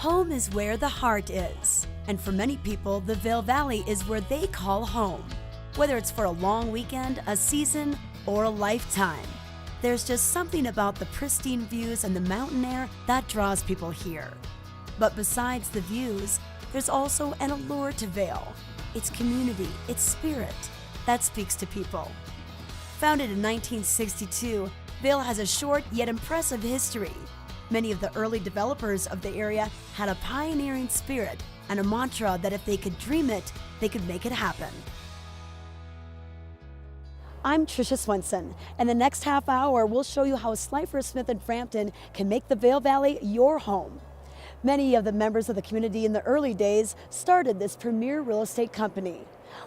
Home is where the heart is. And for many people, the Vail Valley is where they call home. Whether it's for a long weekend, a season, or a lifetime, there's just something about the pristine views and the mountain air that draws people here. But besides the views, there's also an allure to Vail. Its community, its spirit, that speaks to people. Founded in 1962, Vail has a short yet impressive history. Many of the early developers of the area had a pioneering spirit and a mantra that if they could dream it, they could make it happen. I'm Tricia Swenson, and the next half hour we'll show you how Slifer, Smith & Frampton can make the Vail Valley your home. Many of the members of the community in the early days started this premier real estate company.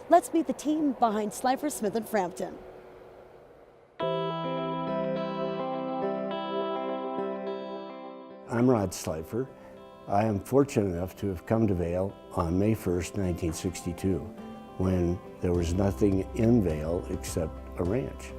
Let's meet the team behind Slifer, Smith & Frampton. I'm Rod Slifer. I am fortunate enough to have come to Vail on May 1st, 1962, when there was nothing in Vail except a ranch.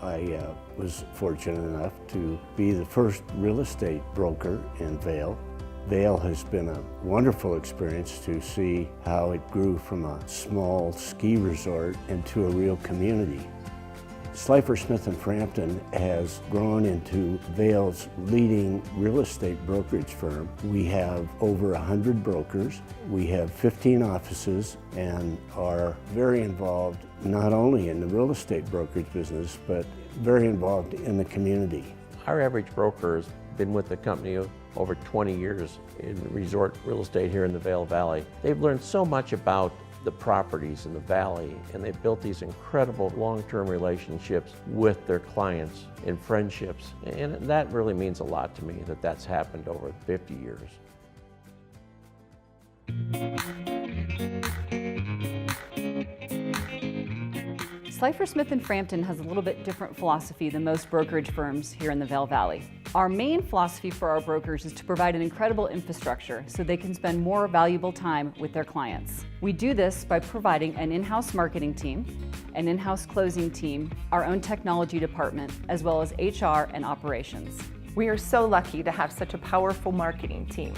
I was fortunate enough to be the first real estate broker in Vail. Vail has been a wonderful experience to see how it grew from a small ski resort into a real community. Slifer, Smith & Frampton has grown into Vail's leading real estate brokerage firm. We have over 100 brokers. We have 15 offices and are very involved not only in the real estate brokerage business, but very involved in the community. Our average broker has been with the company over 20 years in resort real estate here in the Vail Valley. They've learned so much about the properties in the valley, and they've built these incredible long-term relationships with their clients and friendships, and that really means a lot to me that that's happened over 50 years. Slifer, Smith & Frampton has a little bit different philosophy than most brokerage firms here in the Vail Valley. Our main philosophy for our brokers is to provide an incredible infrastructure so they can spend more valuable time with their clients. We do this by providing an in-house marketing team, an in-house closing team, our own technology department, as well as HR and operations. We are so lucky to have such a powerful marketing team.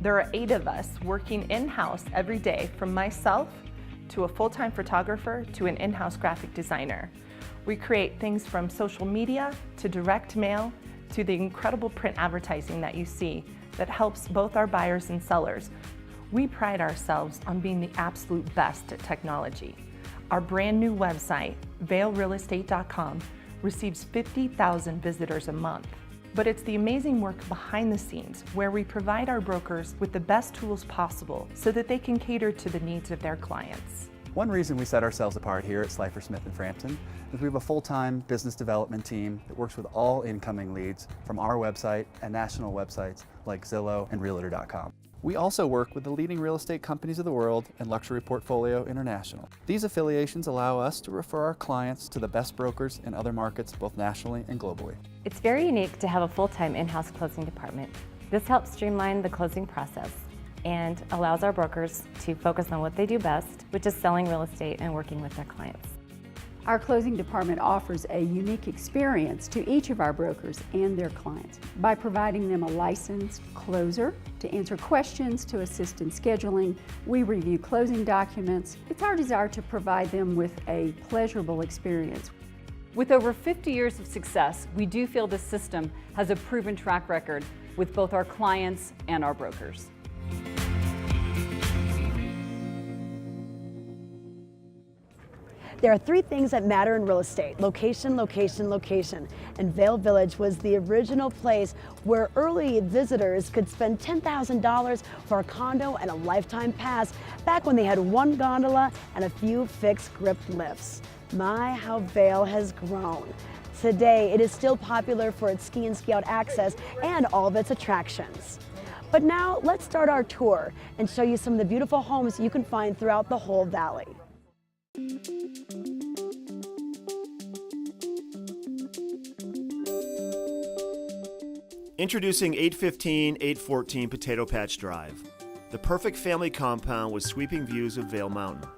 There are 8 of us working in-house every day, from myself to a full-time photographer to an in-house graphic designer. We create things from social media to direct mail to the incredible print advertising that you see that helps both our buyers and sellers. We pride ourselves on being the absolute best at technology. Our brand new website, vailrealestate.com, receives 50,000 visitors a month. But it's the amazing work behind the scenes where we provide our brokers with the best tools possible so that they can cater to the needs of their clients. One reason we set ourselves apart here at Slifer, Smith & Frampton is we have a full-time business development team that works with all incoming leads from our website and national websites like Zillow and Realtor.com. We also work with the leading real estate companies of the world and Luxury Portfolio International. These affiliations allow us to refer our clients to the best brokers in other markets, both nationally and globally. It's very unique to have a full-time in-house closing department. This helps streamline the closing process and allows our brokers to focus on what they do best, which is selling real estate and working with their clients. Our closing department offers a unique experience to each of our brokers and their clients by providing them a licensed closer to answer questions, to assist in scheduling. We review closing documents. It's our desire to provide them with a pleasurable experience. With over 50 years of success, we do feel this system has a proven track record with both our clients and our brokers. There are 3 things that matter in real estate: location, location, location. And Vail Village was the original place where early visitors could spend $10,000 for a condo and a lifetime pass back when they had 1 gondola and a few fixed grip lifts. My, how Vail has grown. Today, it is still popular for its ski and ski out access and all of its attractions. But now, let's start our tour and show you some of the beautiful homes you can find throughout the whole valley. Introducing 815-814 Potato Patch Drive, the perfect family compound with sweeping views of Vail Mountain.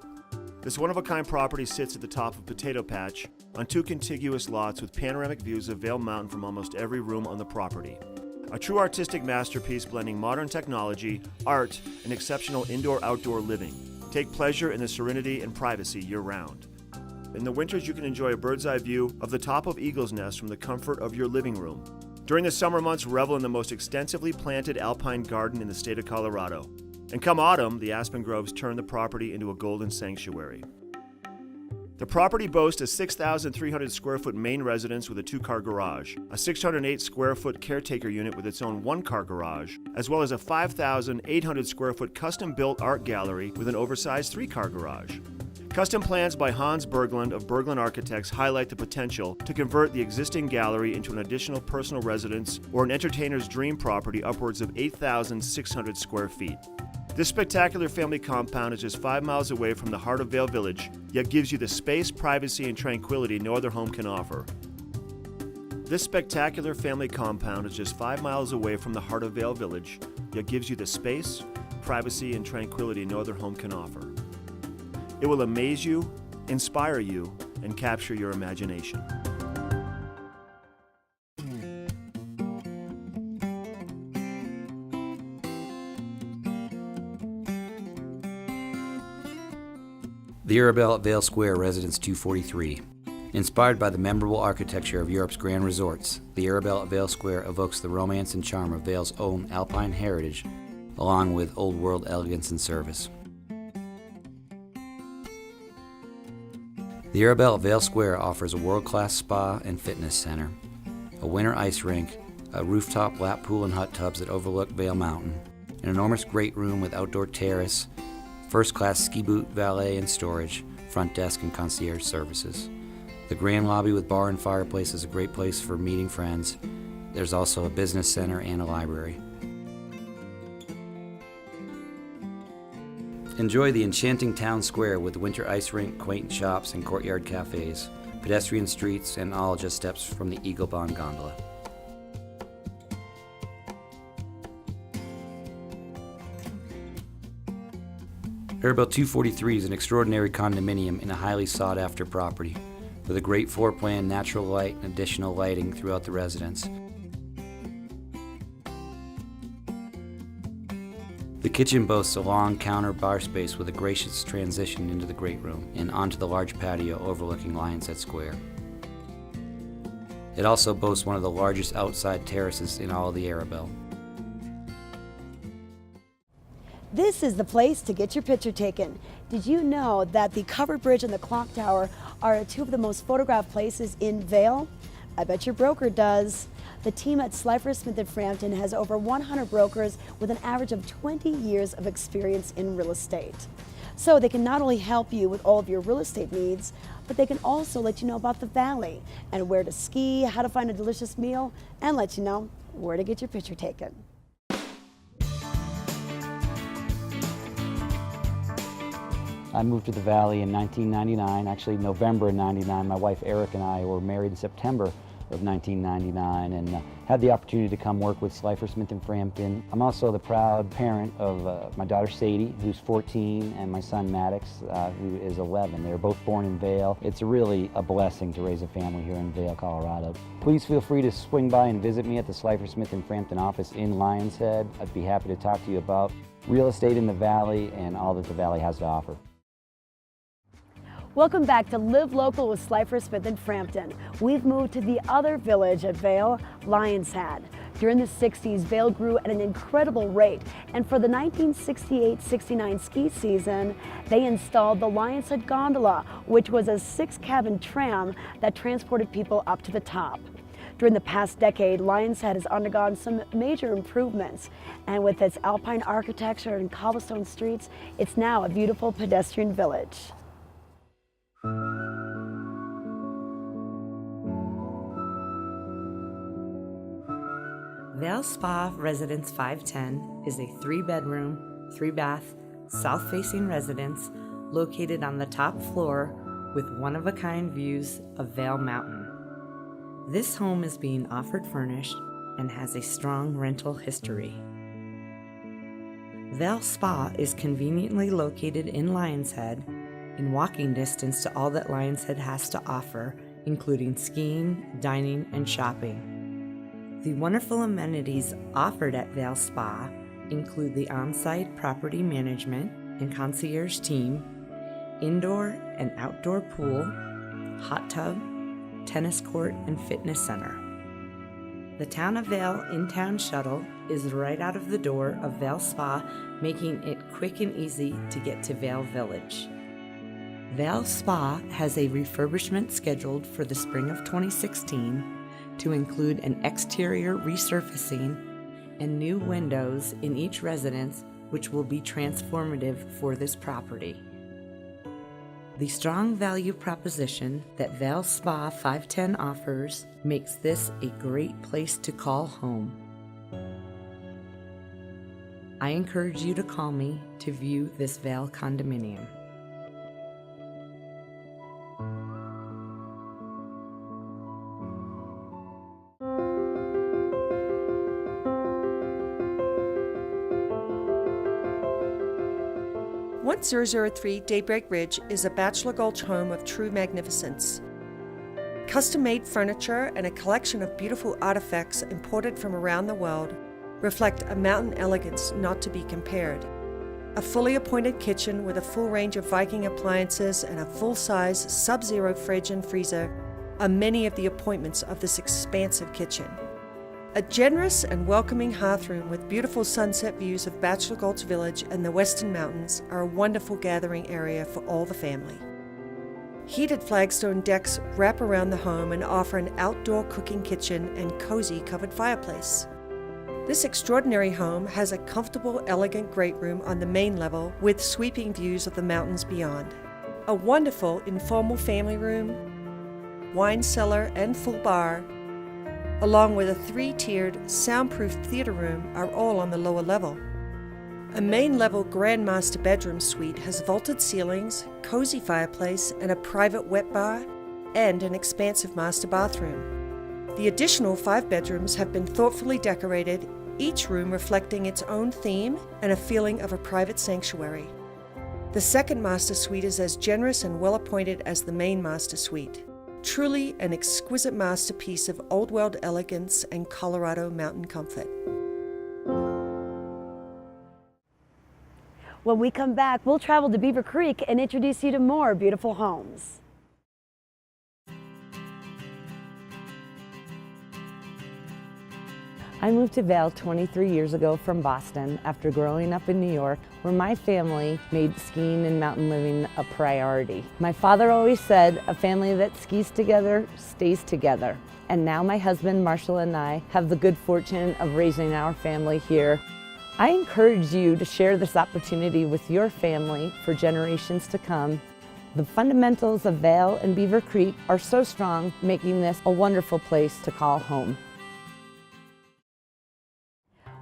This one-of-a-kind property sits at the top of Potato Patch on 2 contiguous lots with panoramic views of Vail Mountain from almost every room on the property. A true artistic masterpiece blending modern technology, art, and exceptional indoor-outdoor living. Take pleasure in the serenity and privacy year-round. In the winters, you can enjoy a bird's-eye view of the top of Eagle's Nest from the comfort of your living room. During the summer months, revel in the most extensively planted alpine garden in the state of Colorado. And come autumn, the aspen groves turn the property into a golden sanctuary. The property boasts a 6,300 square foot main residence with a 2-car garage, a 608 square foot caretaker unit with its own 1-car garage, as well as a 5,800 square foot custom built art gallery with an oversized 3-car garage. Custom plans by Hans Berglund of Berglund Architects highlight the potential to convert the existing gallery into an additional personal residence or an entertainer's dream property upwards of 8,600 square feet. This spectacular family compound is just 5 miles away from the heart of Vail Village, yet gives you the space, privacy, and tranquility no other home can offer. This spectacular family compound is just 5 miles away from the heart of Vail Village, yet gives you the space, privacy, and tranquility no other home can offer. It will amaze you, inspire you, and capture your imagination. The Arrabelle at Vail Square, Residence 243. Inspired by the memorable architecture of Europe's grand resorts, the Arrabelle at Vail Square evokes the romance and charm of Vail's own alpine heritage, along with old world elegance and service. The Arrabelle at Vail Square offers a world-class spa and fitness center, a winter ice rink, a rooftop lap pool and hot tubs that overlook Vail Mountain, an enormous great room with outdoor terrace, first-class ski boot, valet, and storage, front desk, and concierge services. The grand lobby with bar and fireplace is a great place for meeting friends. There's also a business center and a library. Enjoy the enchanting town square with the winter ice rink, quaint shops, and courtyard cafes, pedestrian streets, and all just steps from the Eagle Bond gondola. Arrabelle 243 is an extraordinary condominium in a highly sought-after property, with a great floor plan, natural light, and additional lighting throughout the residence. The kitchen boasts a long counter bar space with a gracious transition into the great room and onto the large patio overlooking Lions Head Square. It also boasts one of the largest outside terraces in all of the Arrabelle. This is the place to get your picture taken. Did you know that the covered bridge and the clock tower are 2 of the most photographed places in Vail? I bet your broker does. The team at Slifer, Smith & Frampton has over 100 brokers with an average of 20 years of experience in real estate. So they can not only help you with all of your real estate needs, but they can also let you know about the valley and where to ski, how to find a delicious meal, and let you know where to get your picture taken. I moved to the Valley in 1999, actually November of 99. My wife Eric and I were married in September of 1999 and had the opportunity to come work with Slifer, Smith & Frampton. I'm also the proud parent of my daughter Sadie, who's 14, and my son Maddox, who is 11. They were both born in Vail. It's really a blessing to raise a family here in Vail, Colorado. Please feel free to swing by and visit me at the Slifer, Smith & Frampton office in Lions Head. I'd be happy to talk to you about real estate in the Valley and all that the Valley has to offer. Welcome back to Live Local with Slifer, Smith & Frampton. We've moved to the other village at Vail, Lions Head. During the 60s, Vail grew at an incredible rate, and for the 1968-69 ski season, they installed the Lions Head Gondola, which was a 6-cabin tram that transported people up to the top. During the past decade, Lions Head has undergone some major improvements, and with its alpine architecture and cobblestone streets, it's now a beautiful pedestrian village. VAIL Spa Residence 510 is a 3-bedroom, 3-bath, south-facing residence located on the top floor with one-of-a-kind views of Vail Mountain. This home is being offered furnished and has a strong rental history. VAIL Spa is conveniently located in Lions Head, in walking distance to all that Lions Head has to offer, including skiing, dining, and shopping. The wonderful amenities offered at VAIL Spa include the on-site property management and concierge team, indoor and outdoor pool, hot tub, tennis court, and fitness center. The Town of Vail in-town shuttle is right out of the door of VAIL Spa, making it quick and easy to get to Vail Village. VAIL Spa has a refurbishment scheduled for the spring of 2016 to include an exterior resurfacing and new windows in each residence, which will be transformative for this property. The strong value proposition that VAIL Spa 510 offers makes this a great place to call home. I encourage you to call me to view this VAIL condominium. One 1003 Daybreak Ridge is a bachelor gulch home of true magnificence. Custom-made furniture and a collection of beautiful artifacts imported from around the world reflect a mountain elegance not to be compared. A fully appointed kitchen with a full range of Viking appliances and a full-size Sub-Zero fridge and freezer are many of the appointments of this expansive kitchen. A generous and welcoming hearthroom with beautiful sunset views of Bachelor Gulch Village and the Western Mountains are a wonderful gathering area for all the family. Heated flagstone decks wrap around the home and offer an outdoor cooking kitchen and cozy covered fireplace. This extraordinary home has a comfortable, elegant great room on the main level with sweeping views of the mountains beyond. A wonderful informal family room, wine cellar and full bar, along with a 3-tiered soundproof theater room are all on the lower level. A main level grand master bedroom suite has vaulted ceilings, cozy fireplace, and a private wet bar, and an expansive master bathroom. The additional 5 bedrooms have been thoughtfully decorated, each room reflecting its own theme and a feeling of a private sanctuary. The second master suite is as generous and well appointed as the main master suite. Truly an exquisite masterpiece of old world elegance and Colorado mountain comfort. When we come back, we'll travel to Beaver Creek and introduce you to more beautiful homes. I moved to Vail 23 years ago from Boston after growing up in New York, where my family made skiing and mountain living a priority. My father always said, a family that skis together stays together. And now my husband, Marshall, and I have the good fortune of raising our family here. I encourage you to share this opportunity with your family for generations to come. The fundamentals of Vail and Beaver Creek are so strong, making this a wonderful place to call home.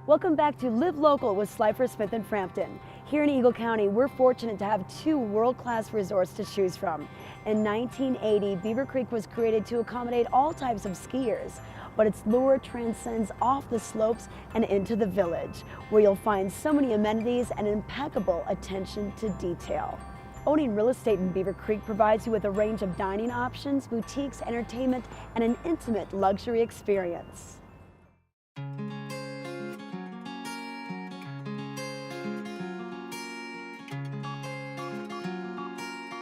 Welcome back to Live Local with Slifer, Smith & Frampton. Here in Eagle County, we're fortunate to have 2 world-class resorts to choose from. In 1980, Beaver Creek was created to accommodate all types of skiers, but its lure transcends off the slopes and into the village, where you'll find so many amenities and impeccable attention to detail. Owning real estate in Beaver Creek provides you with a range of dining options, boutiques, entertainment, and an intimate luxury experience.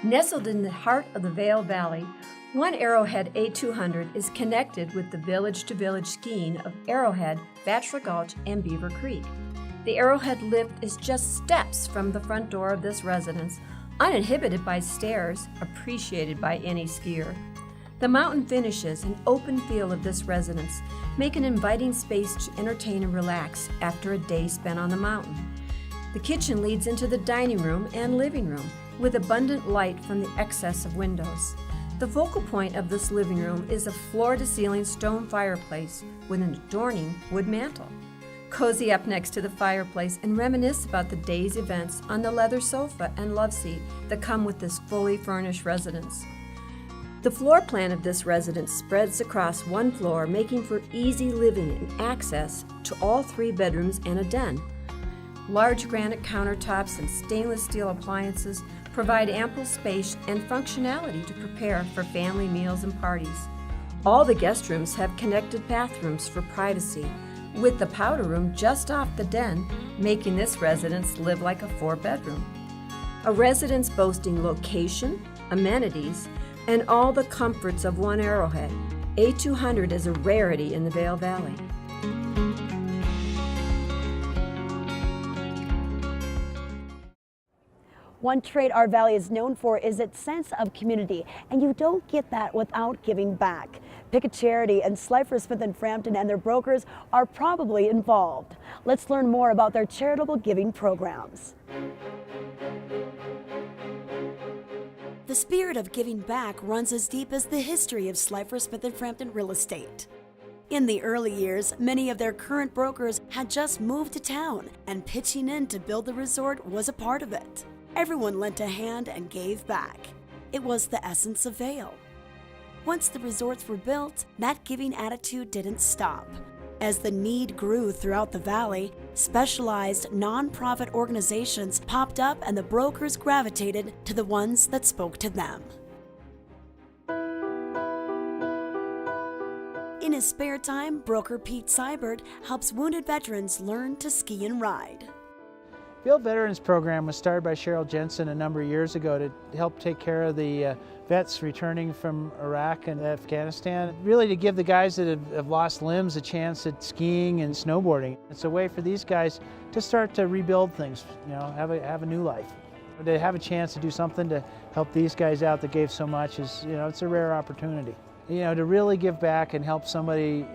Nestled in the heart of the Vail Valley, one Arrowhead A200 is connected with the village-to-village skiing of Arrowhead, Bachelor Gulch, and Beaver Creek. The Arrowhead lift is just steps from the front door of this residence, uninhibited by stairs, appreciated by any skier. The mountain finishes and open feel of this residence make an inviting space to entertain and relax after a day spent on the mountain. The kitchen leads into the dining room and living room, with abundant light from the excess of windows. The focal point of this living room is a floor-to-ceiling stone fireplace with an adorning wood mantel. Cozy up next to the fireplace and reminisce about the day's events on the leather sofa and love seat that come with this fully furnished residence. The floor plan of this residence spreads across one floor, making for easy living and access to all 3 bedrooms and a den. Large granite countertops and stainless steel appliances provide ample space and functionality to prepare for family meals and parties. All the guest rooms have connected bathrooms for privacy, with the powder room just off the den, making this residence live like a 4-bedroom. A residence boasting location, amenities, and all the comforts of one Arrowhead. A200 is a rarity in the Vail Valley. One trait our valley is known for is its sense of community, and you don't get that without giving back. Pick a charity, and Slifer, Smith & Frampton and their brokers are probably involved. Let's learn more about their charitable giving programs. The spirit of giving back runs as deep as the history of Slifer, Smith & Frampton real estate. In the early years, many of their current brokers had just moved to town, and pitching in to build the resort was a part of it. Everyone lent a hand and gave back. It was the essence of Vail. Once the resorts were built, that giving attitude didn't stop. As the need grew throughout the valley, specialized nonprofit organizations popped up and the brokers gravitated to the ones that spoke to them. In his spare time, broker Pete Seibert helps wounded veterans learn to ski and ride. VAIL Veterans Program was started by Cheryl Jensen a number of years ago to help take care of the vets returning from Iraq and Afghanistan. Really to give the guys that have lost limbs a chance at skiing and snowboarding. It's a way for these guys to start to rebuild things, you know, have a new life. To have a chance to do something to help these guys out that gave so much is, you know, it's a rare opportunity. You know, to really give back and help somebody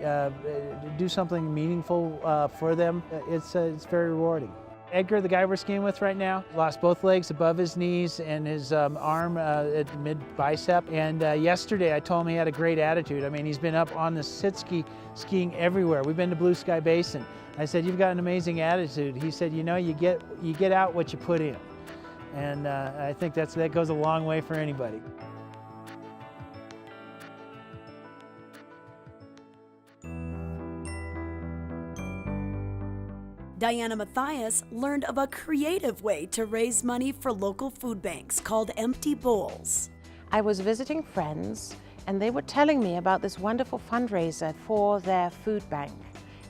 do something meaningful for them, it's very rewarding. Edgar, the guy we're skiing with right now, lost both legs above his knees and his arm at the mid-bicep. And yesterday I told him he had a great attitude. I mean, he's been up on the sit ski skiing everywhere. We've been to Blue Sky Basin. I said, "You've got an amazing attitude." He said, "You know, you get out what you put in." And I think that goes a long way for anybody. Diana Mathias learned of a creative way to raise money for local food banks called Empty Bowls. I was visiting friends and they were telling me about this wonderful fundraiser for their food bank.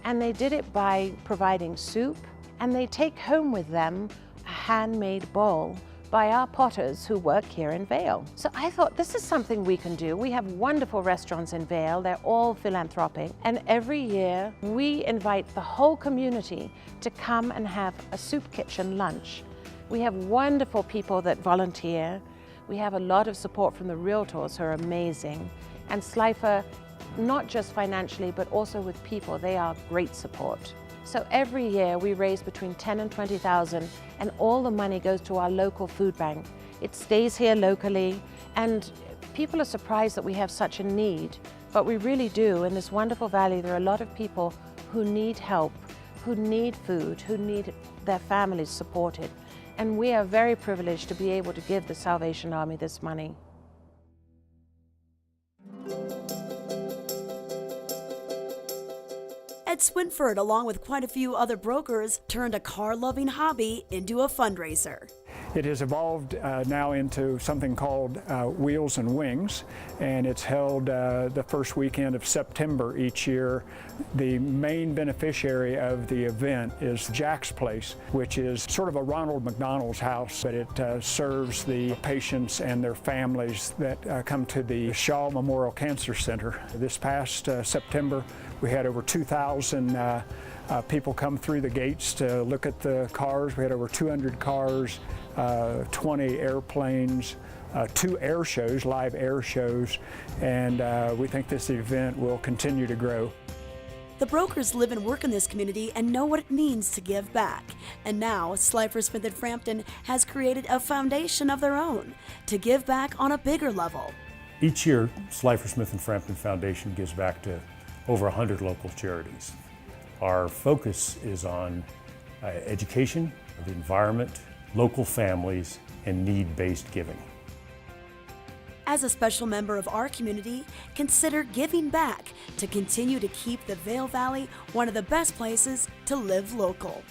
And they did it by providing soup, and they take home with them a handmade bowl by our potters who work here in Vail. So I thought, this is something we can do. We have wonderful restaurants in Vail. They're all philanthropic. And every year we invite the whole community to come and have a soup kitchen lunch. We have wonderful people that volunteer. We have a lot of support from the realtors who are amazing. And Slifer, not just financially, but also with people, they are great support. So every year we raise between 10 and 20,000, and all the money goes to our local food bank. It stays here locally, and people are surprised that we have such a need, but we really do. In this wonderful valley, there are a lot of people who need help, who need food, who need their families supported. And we are very privileged to be able to give the Salvation Army this money. Ed Swinford, along with quite a few other brokers, turned a car-loving hobby into a fundraiser. It has evolved now into something called Wheels and Wings, and it's held the first weekend of September each year. The main beneficiary of the event is Jack's Place, which is sort of a Ronald McDonald's house, but it serves the patients and their families that come to the Shaw Memorial Cancer Center. This past September, we had over 2,000 people come through the gates to look at the cars. We had over 200 cars, 20 airplanes, 2 air shows, live air shows, and we think this event will continue to grow. The brokers live and work in this community and know what it means to give back. And now, Slifer, Smith & Frampton has created a foundation of their own to give back on a bigger level. Each year, Slifer, Smith & Frampton Foundation gives back to over 100 local charities. Our focus is on education, the environment, local families, and need-based giving. As a special member of our community, consider giving back to continue to keep the Vail Valley one of the best places to live local.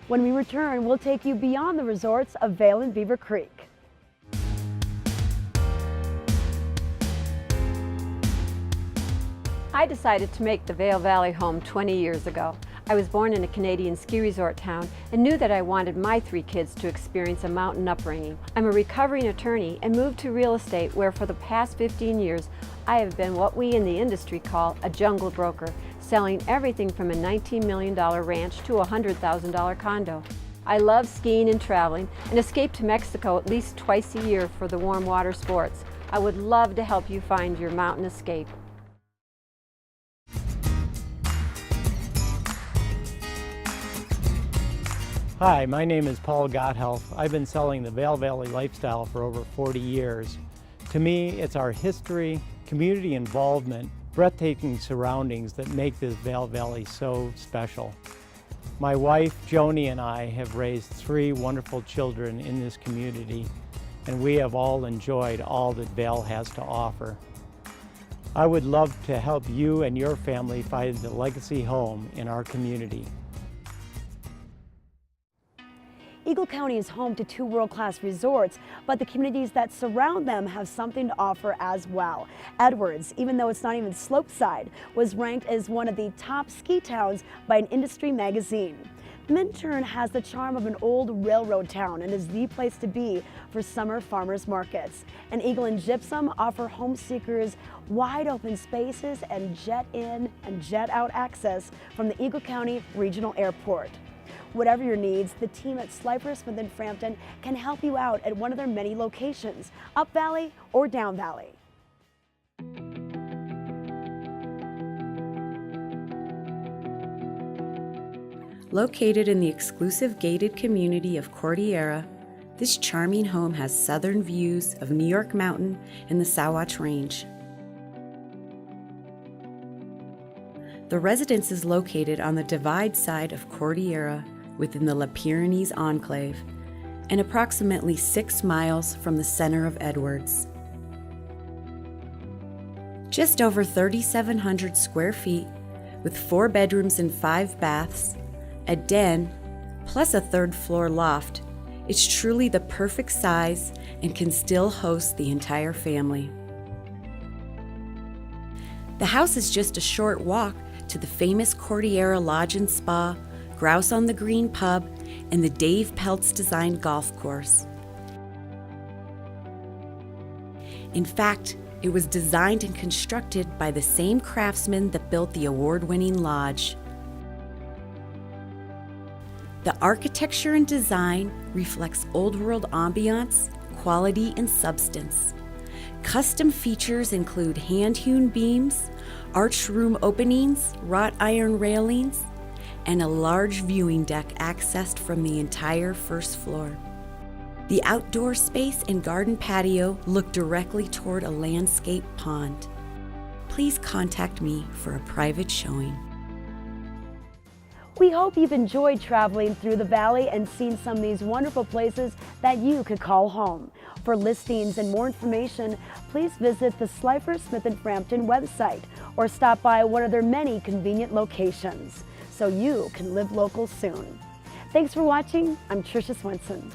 When we return, we'll take you beyond the resorts of Vail and Beaver Creek. I decided to make the Vail Valley home 20 years ago. I was born in a Canadian ski resort town and knew that I wanted my 3 kids to experience a mountain upbringing. I'm a recovering attorney and moved to real estate where for the past 15 years I have been what we in the industry call a jungle broker, selling everything from a $19 million ranch to a $100,000 condo. I love skiing and traveling and escape to Mexico at least twice a year for the warm water sports. I would love to help you find your mountain escape. Hi, my name is Paul Gotthelf. I've been selling the Vail Valley lifestyle for over 40 years. To me, it's our history, community involvement, breathtaking surroundings that make this Vail Valley so special. My wife, Joni, and I have raised 3 wonderful children in this community, and we have all enjoyed all that Vail has to offer. I would love to help you and your family find the legacy home in our community. Eagle County is home to 2 world-class resorts, but the communities that surround them have something to offer as well. Edwards, even though it's not even slopeside, was ranked as one of the top ski towns by an industry magazine. Minturn has the charm of an old railroad town and is the place to be for summer farmers markets. And Eagle and Gypsum offer home seekers wide open spaces and jet in and jet out access from the Eagle County Regional Airport. Whatever your needs, the team at Slifer Smith & Frampton can help you out at one of their many locations, up valley or down valley. Located in the exclusive gated community of Cordillera, this charming home has southern views of New York Mountain and the Sawatch Range. The residence is located on the divide side of Cordillera within the Pyrenees enclave and approximately 6 miles from the center of Edwards. Just over 3,700 square feet with 4 bedrooms and 5 baths, a den, plus a 3rd floor loft, it's truly the perfect size and can still host the entire family. The house is just a short walk to the famous Cordillera Lodge and Spa, Grouse on the Green Pub, and the Dave Peltz designed golf course. In fact, it was designed and constructed by the same craftsman that built the award-winning lodge. The architecture and design reflects old-world ambiance, quality, and substance. Custom features include hand-hewn beams, arched room openings, wrought iron railings, and a large viewing deck accessed from the entire 1st floor. The outdoor space and garden patio look directly toward a landscape pond. Please contact me for a private showing. We hope you've enjoyed traveling through the valley and seen some of these wonderful places that you could call home. For listings and more information, please visit the Slifer Smith & Frampton website or stop by one of their many convenient locations so you can live local soon. Thanks for watching. I'm Tricia Swenson.